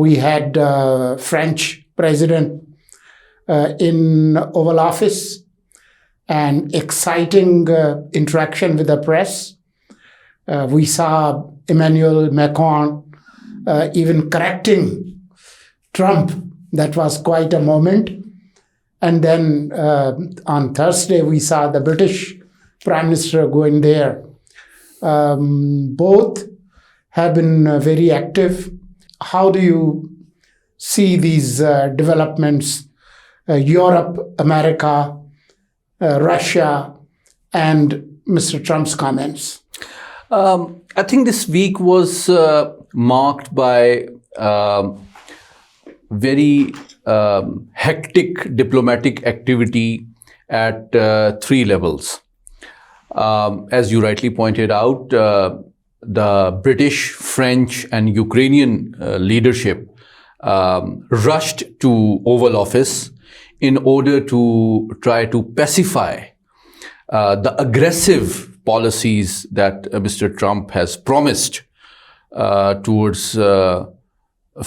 We had French president in Oval Office, and exciting interaction with the press. We saw Emmanuel Macron even correcting Trump. That was quite a moment. And then on Thursday, we saw the British Prime Minister going there. Both have been very active. How do you see these developments, Europe, America, Russia, and Mr. Trump's comments? I think this week was marked by very hectic diplomatic activity at three levels. As you rightly pointed out, the British, French, and Ukrainian leadership rushed to Oval Office in order to try to pacify the aggressive policies that Mr. Trump has promised towards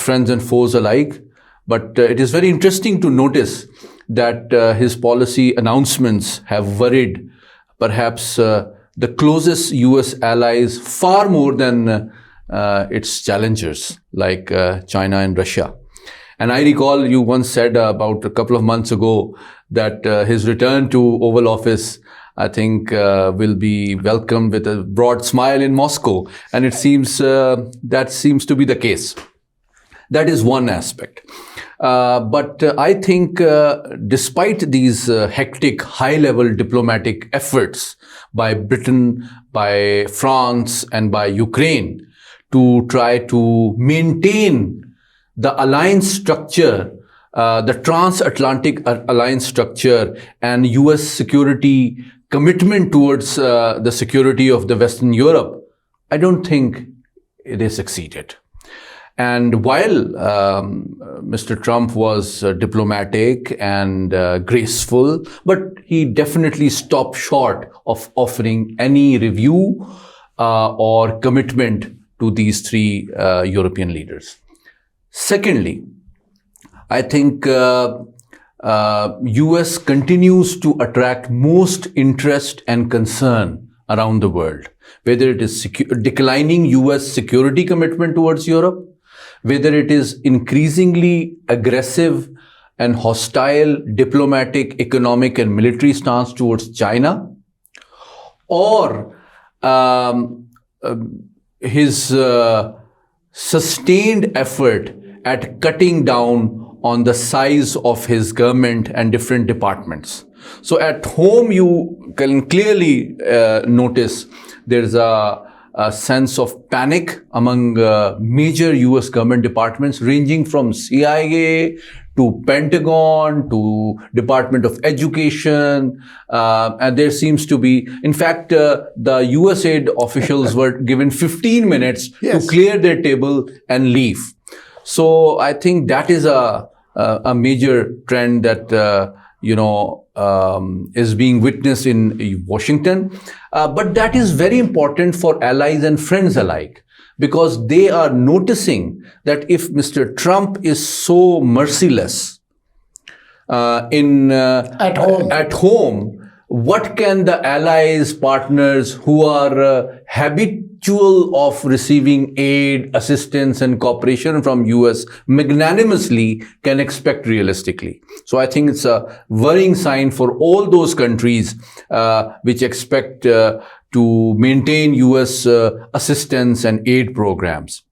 friends and foes alike. But it is very interesting to notice that his policy announcements have worried perhaps the closest US allies far more than its challengers like China and Russia. And I recall you once said about a couple of months ago that his return to Oval Office, I think, will be welcomed with a broad smile in Moscow. And it seems that seems to be the case. That is one aspect. But I think despite these hectic, high-level diplomatic efforts by Britain, by France, and by Ukraine to try to maintain the alliance structure, the transatlantic alliance structure, and US security commitment towards the security of the Western Europe, I don't think they succeeded. And while Mr. Trump was diplomatic and graceful, but he definitely stopped short of offering any review or commitment to these three European leaders. Secondly, I think US continues to attract most interest and concern around the world, whether it is declining US security commitment towards Europe, whether it is increasingly aggressive and hostile diplomatic, economic, and military stance towards China, or his sustained effort at cutting down on the size of his government and different departments. So at home, you can clearly notice there's a sense of panic among major US government departments, ranging from CIA to Pentagon to Department of Education. And there seems to be, in fact, the USAID officials were given 15 minutes to clear their table and leave. So I think that is a major trend that, is being witnessed in Washington. But that is very important for allies and friends alike, because they are noticing that if Mr. Trump is so merciless at home, what can the allies, partners who are habitual of receiving aid, assistance, and cooperation from US magnanimously can expect realistically? So I think it's a worrying sign for all those countries which expect to maintain US assistance and aid programs.